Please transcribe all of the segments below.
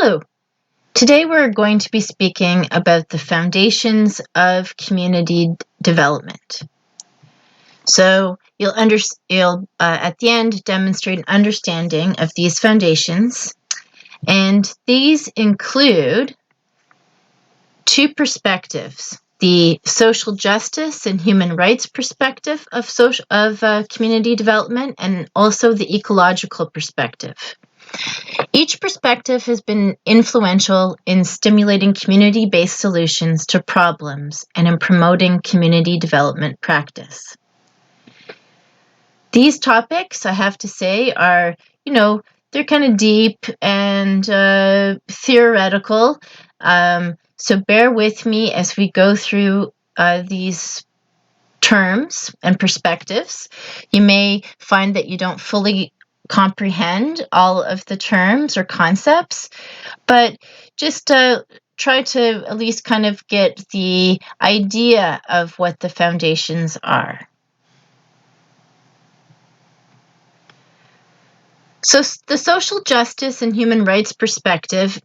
Hello. Today we're going to be speaking about the foundations of community development. So you'll at the end demonstrate an understanding of these foundations, and these include two perspectives: the social justice and human rights perspective of community development, and also the ecological perspective. Each perspective has been influential in stimulating community-based solutions to problems and in promoting community development practice. These topics, I have to say, are, they're kind of deep and theoretical. So bear with me as we go through these terms and perspectives. You may find that you don't fully comprehend all of the terms or concepts, but just try to at least kind of get the idea of what the foundations are. So the social justice and human rights perspective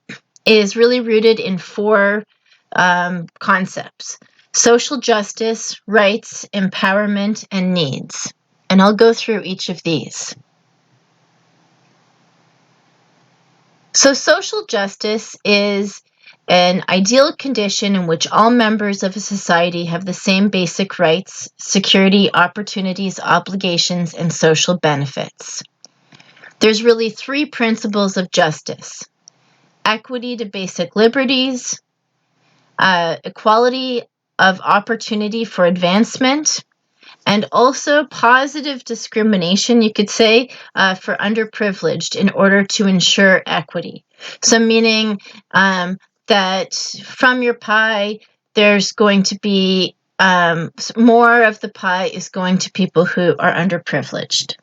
is really rooted in four concepts: social justice, rights, empowerment, and needs. And I'll go through each of these. So social justice is an ideal condition in which all members of a society have the same basic rights, security, opportunities, obligations, and social benefits. There's really three principles of justice: equity to basic liberties, equality of opportunity for advancement, and also positive discrimination, you could say, for underprivileged in order to ensure equity. So meaning that from your pie, there's going to be more of the pie is going to people who are underprivileged.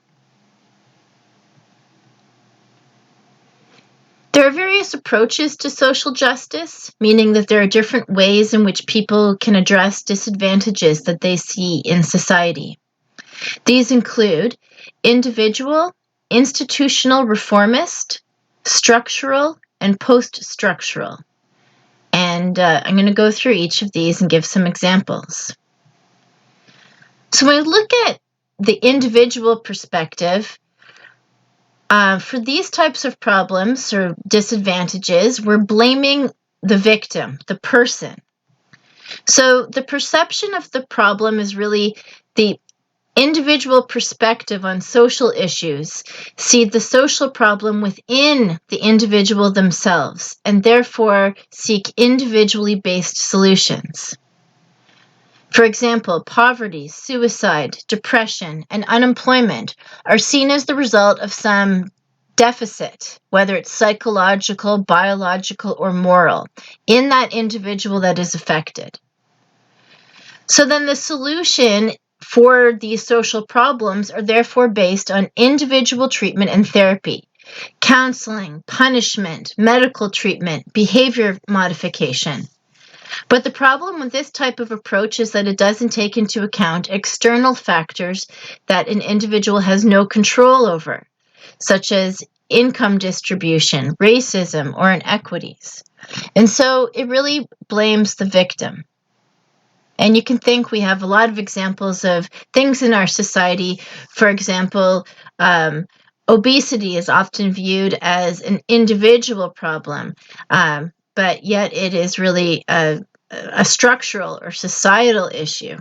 There are various approaches to social justice, meaning that there are different ways in which people can address disadvantages that they see in society. These include individual, institutional reformist, structural, and post-structural. And I'm going to go through each of these and give some examples. So when we look at the individual perspective, for these types of problems or disadvantages, we're blaming the victim, the person. So the perception of the problem is really the individual perspective on social issues, see the social problem within the individual themselves, and therefore seek individually based solutions. For example, poverty, suicide, depression, and unemployment are seen as the result of some deficit, whether it's psychological, biological, or moral, in that individual that is affected. So then the solution for these social problems are therefore based on individual treatment and therapy, counseling, punishment, medical treatment, behavior modification. But the problem with this type of approach is that it doesn't take into account external factors that an individual has no control over, such as income distribution, racism, or inequities. And so it really blames the victim. And you can think we have a lot of examples of things in our society. For example, obesity is often viewed as an individual problem, but yet it is really a structural or societal issue.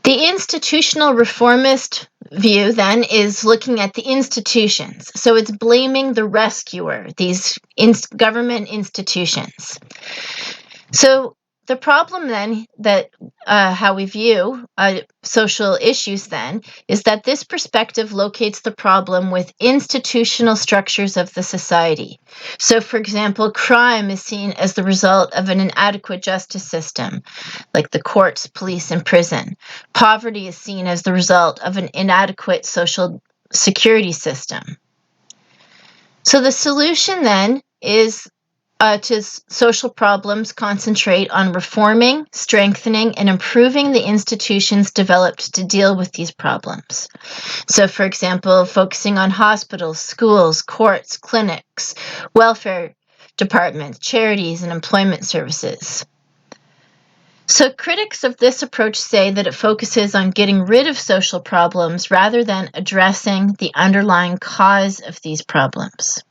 The institutional reformist view then is looking at the institutions. So it's blaming the rescuer, these government institutions. So the problem then that how we view social issues then is that this perspective locates the problem with institutional structures of the society. So for example, crime is seen as the result of an inadequate justice system, like the courts, police, and prison. Poverty is seen as the result of an inadequate social security system. So the solution then is social problems concentrate on reforming, strengthening, and improving the institutions developed to deal with these problems. So, for example, focusing on hospitals, schools, courts, clinics, welfare departments, charities, and employment services. So, critics of this approach say that it focuses on getting rid of social problems rather than addressing the underlying cause of these problems.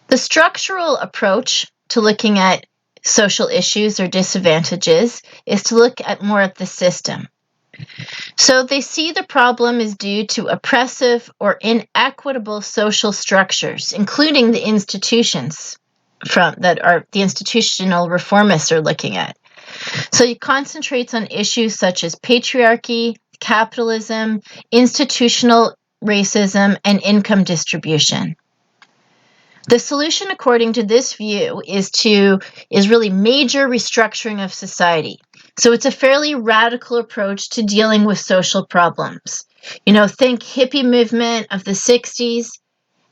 The structural approach to looking at social issues or disadvantages is to look at more at the system. So they see the problem is due to oppressive or inequitable social structures, including the institutions that are the institutional reformists are looking at. So it concentrates on issues such as patriarchy, capitalism, institutional racism, and income distribution. The solution, according to this view, is really major restructuring of society. So it's a fairly radical approach to dealing with social problems. Think hippie movement of the 60s,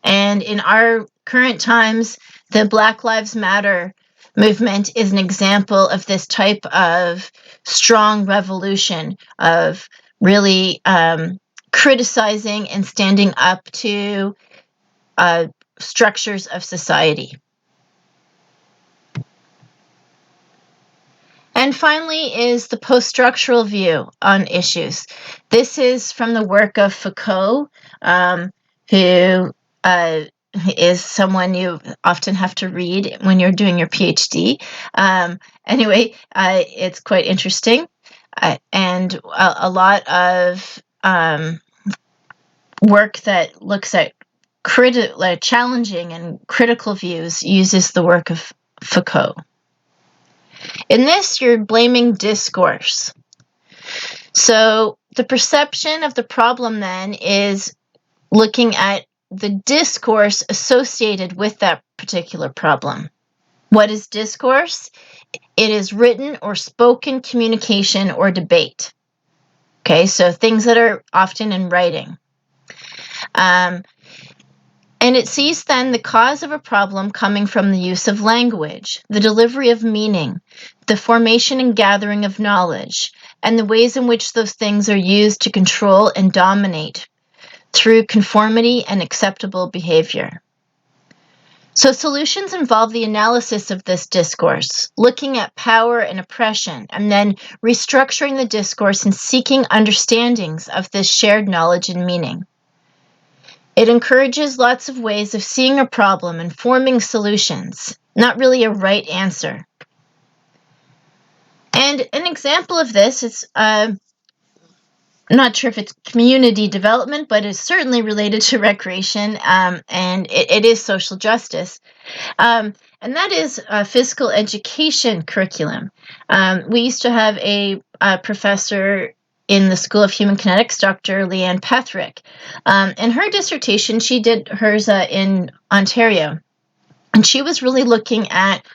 and in our current times, the Black Lives Matter movement is an example of this type of strong revolution of really criticizing and standing up to structures of society. And finally is the post-structural view on issues. This is from the work of Foucault, who is someone you often have to read when you're doing your PhD. Anyway, it's quite interesting. And a lot of work that looks at challenging and critical views uses the work of Foucault. In this, you're blaming discourse. So the perception of the problem then is looking at the discourse associated with that particular problem. What is discourse? It is written or spoken communication or debate. Okay, so things that are often in writing. And it sees then the cause of a problem coming from the use of language, the delivery of meaning, the formation and gathering of knowledge, and the ways in which those things are used to control and dominate through conformity and acceptable behavior. So solutions involve the analysis of this discourse, looking at power and oppression, and then restructuring the discourse and seeking understandings of this shared knowledge and meaning. It encourages lots of ways of seeing a problem and forming solutions, not really a right answer. And an example of this is, I'm not sure if it's community development, but it's certainly related to recreation, and it is social justice. And that is a physical education curriculum. We used to have a professor in the School of Human Kinetics, Dr. Leanne Petherick. And her dissertation, she did hers in Ontario. And she was really looking at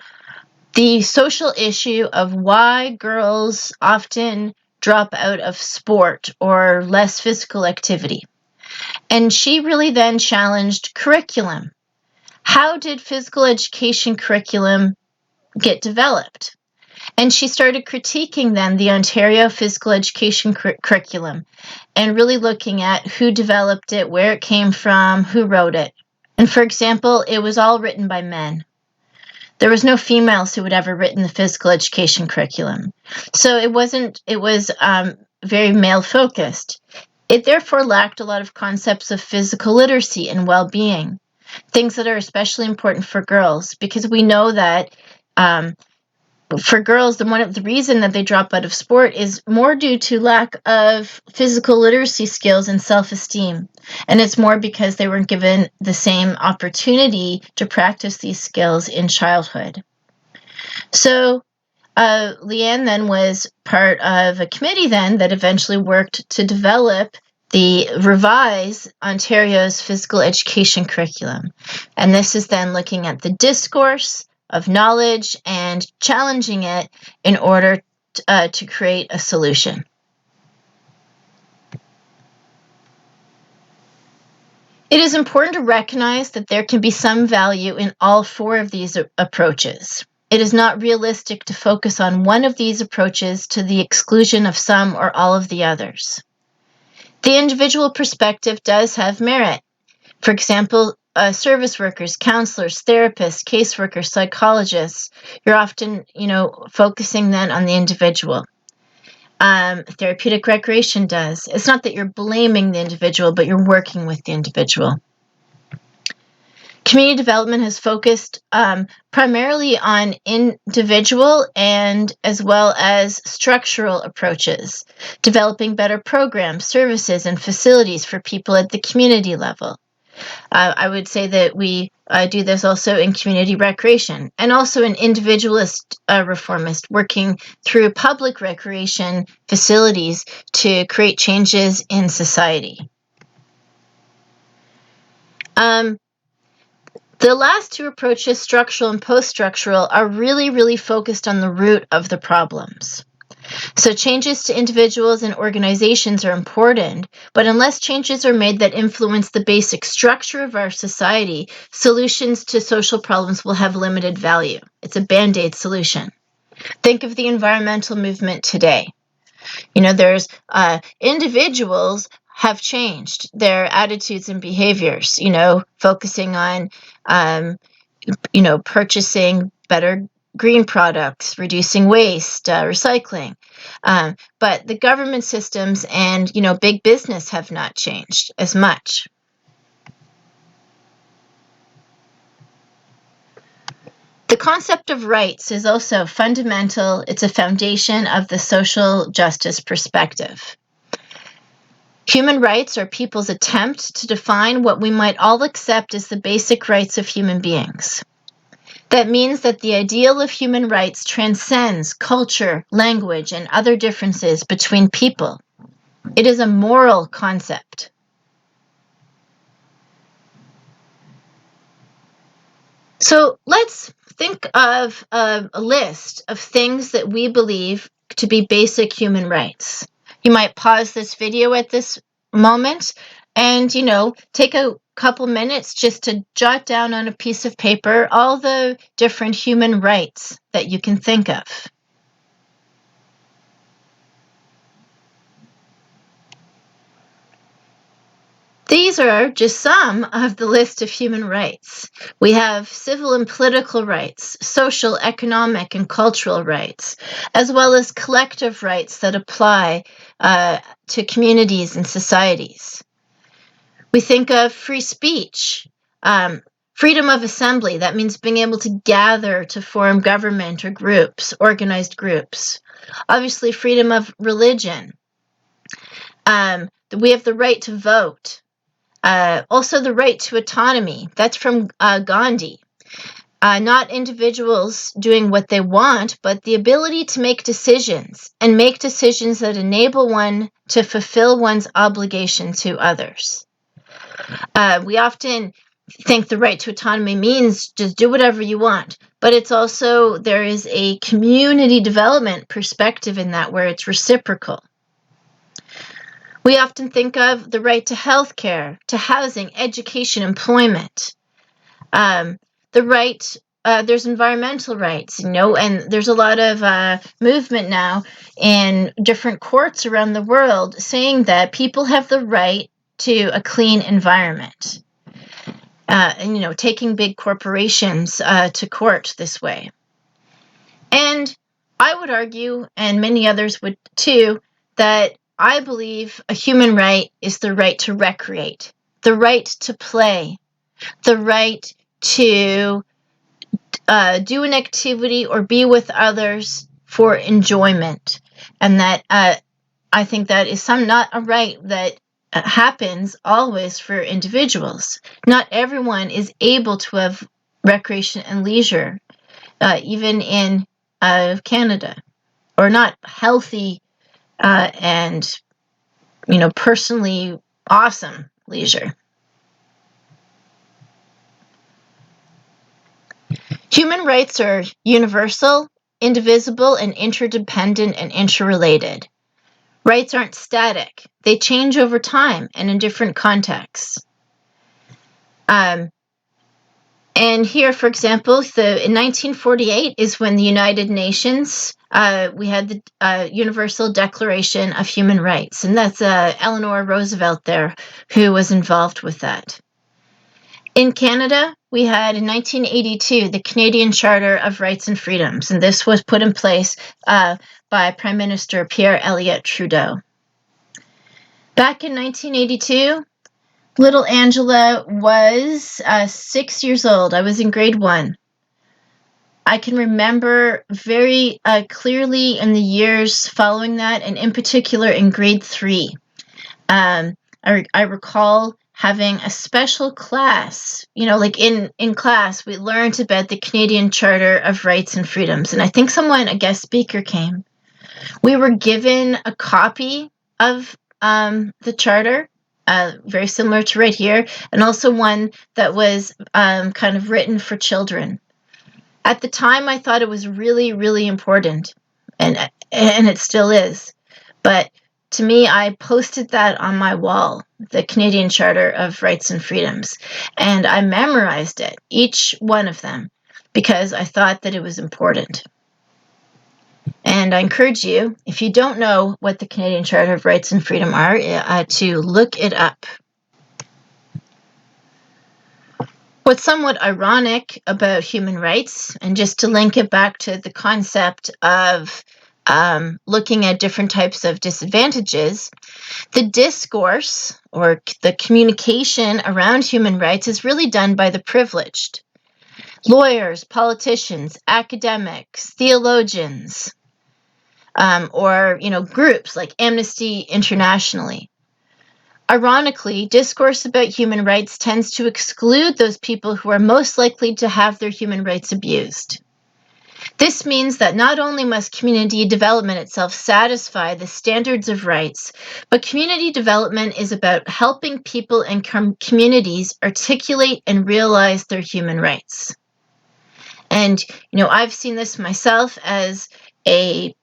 the social issue of why girls often drop out of sport or less physical activity. And she really then challenged curriculum. How did physical education curriculum get developed? And she started critiquing then the Ontario physical education curriculum and really looking at who developed it, where it came from, who wrote it. And for example, it was all written by men. There was no females who had ever written the physical education curriculum. So it was very male focused. It therefore lacked a lot of concepts of physical literacy and well-being, things that are especially important for girls, because we know that for girls, the reason that they drop out of sport is more due to lack of physical literacy skills and self-esteem. And it's more because they weren't given the same opportunity to practice these skills in childhood. So Leanne then was part of a committee then that eventually worked to revise Ontario's physical education curriculum. And this is then looking at the discourse of knowledge and challenging it in order to create a solution. It is important to recognize that there can be some value in all four of these approaches. It is not realistic to focus on one of these approaches to the exclusion of some or all of the others. The individual perspective does have merit. For example, service workers, counselors, therapists, caseworkers, psychologists, you're often, focusing then on the individual. Therapeutic recreation does. It's not that you're blaming the individual, but you're working with the individual. Community development has focused primarily on individual and as well as structural approaches, developing better programs, services, and facilities for people at the community level. I would say that we do this also in community recreation and also in individualist reformist, working through public recreation facilities to create changes in society. The last two approaches, structural and post-structural, are really, really focused on the root of the problems. So changes to individuals and organizations are important, but unless changes are made that influence the basic structure of our society, solutions to social problems will have limited value. It's a band-aid solution. Think of the environmental movement today. There's individuals have changed their attitudes and behaviors, focusing on, purchasing better green products, reducing waste, recycling. But the government systems and, big business have not changed as much. The concept of rights is also fundamental. It's a foundation of the social justice perspective. Human rights are people's attempt to define what we might all accept as the basic rights of human beings. That means that the ideal of human rights transcends culture, language, and other differences between people. It is a moral concept. So let's think of a list of things that we believe to be basic human rights. You might pause this video at this moment and, take a couple minutes just to jot down on a piece of paper all the different human rights that you can think of. These are just some of the list of human rights. We have civil and political rights, social, economic, and cultural rights, as well as collective rights that apply to communities and societies. We think of free speech, freedom of assembly. That means being able to gather to form government or groups, organized groups. Obviously, freedom of religion. We have the right to vote. Also, the right to autonomy. That's from Gandhi. Not individuals doing what they want, but the ability to make decisions and make decisions that enable one to fulfill one's obligation to others. We often think the right to autonomy means just do whatever you want, but it's also, there is a community development perspective in that where it's reciprocal. We often think of the right to health care, to housing, education, employment. The right, there's environmental rights, and there's a lot of movement now in different courts around the world saying that people have the right to a clean environment. And, taking big corporations to court this way. And I would argue, and many others would too, that I believe a human right is the right to recreate, the right to play, the right to do an activity or be with others for enjoyment. And that I think that is not a right that happens always for individuals. Not everyone is able to have recreation and leisure, even in Canada, or not healthy and personally awesome leisure. Human rights are universal, indivisible, and interdependent and interrelated. Rights aren't static. They change over time and in different contexts. And here, for example, in 1948 is when the United Nations, we had the Universal Declaration of Human Rights, and that's Eleanor Roosevelt there who was involved with that. In Canada, we had in 1982 the Canadian Charter of Rights and Freedoms, and this was put in place by Prime Minister Pierre Elliott Trudeau. Back in 1982, little Angela was 6 years old. I was in grade 1. I can remember very clearly in the years following that, and in particular in grade 3. I recall having a special class, like in class, we learned about the Canadian Charter of Rights and Freedoms. And I think a guest speaker came. We were given a copy of the charter, very similar to right here, and also one that was kind of written for children. At the time, I thought it was really, really important, and it still is. But to me, I posted that on my wall, the Canadian Charter of Rights and Freedoms, and I memorized it, each one of them, because I thought that it was important. And I encourage you, if you don't know what the Canadian Charter of Rights and Freedom are, to look it up. What's somewhat ironic about human rights, and just to link it back to the concept of looking at different types of disadvantages, the discourse or the communication around human rights is really done by the privileged. Lawyers, politicians, academics, theologians, or groups like Amnesty Internationally. Ironically, discourse about human rights tends to exclude those people who are most likely to have their human rights abused. This means that not only must community development itself satisfy the standards of rights, but community development is about helping people and communities articulate and realize their human rights. And, I've seen this myself as a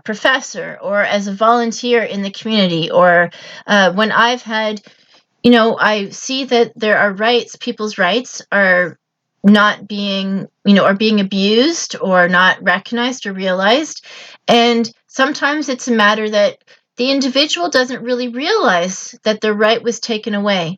professor or as a volunteer in the community, or when I've had, I see that there are rights, people's rights are not being, are being abused or not recognized or realized. And sometimes it's a matter that the individual doesn't really realize that their right was taken away.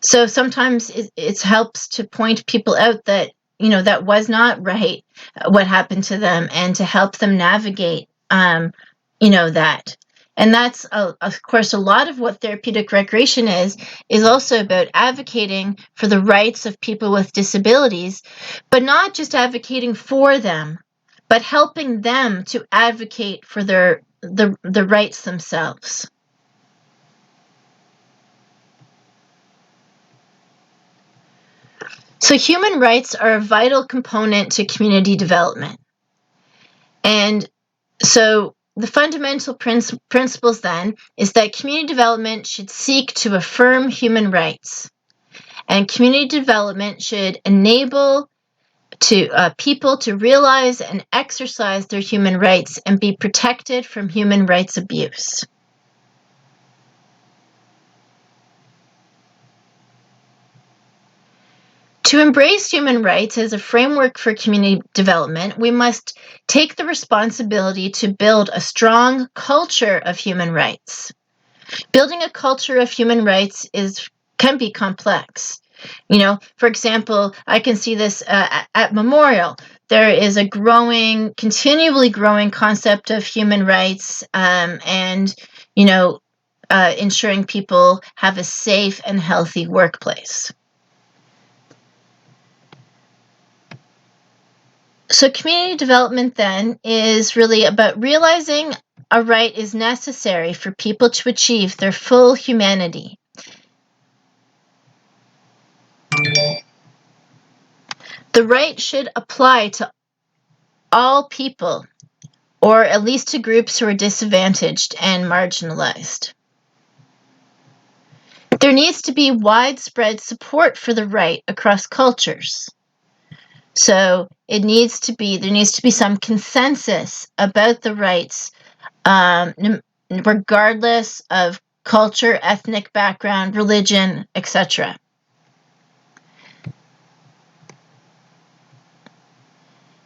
So sometimes it helps to point people out that, that was not right, what happened to them, and to help them navigate, that. And that's, of course, a lot of what therapeutic recreation is also about advocating for the rights of people with disabilities, but not just advocating for them, but helping them to advocate for the rights themselves. So human rights are a vital component to community development. And so the fundamental principles then is that community development should seek to affirm human rights. And community development should enable people to realize and exercise their human rights and be protected from human rights abuse. To embrace human rights as a framework for community development, we must take the responsibility to build a strong culture of human rights. Building a culture of human rights can be complex. For example, I can see this at Memorial. There is a continually growing concept of human rights, and ensuring people have a safe and healthy workplace. So community development then is really about realizing a right is necessary for people to achieve their full humanity. The right should apply to all people, or at least to groups who are disadvantaged and marginalized. There needs to be widespread support for the right across cultures. So there needs to be some consensus about the rights, regardless of culture, ethnic background, religion, etc.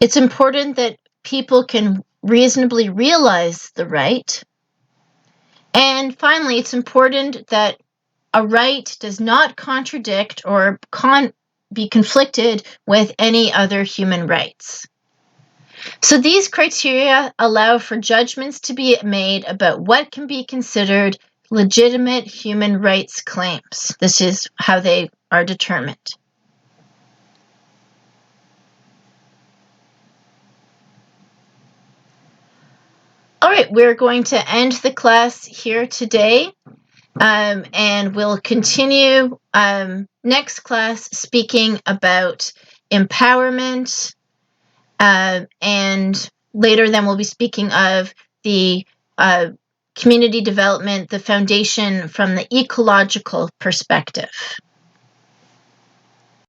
It's important that people can reasonably realize the right. And finally, it's important that a right does not contradict or be conflicted with any other human rights. So these criteria allow for judgments to be made about what can be considered legitimate human rights claims. This is how they are determined. All right, we're going to end the class here today, and we'll continue next class speaking about empowerment, and later then we'll be speaking of the community development, the foundation from the ecological perspective.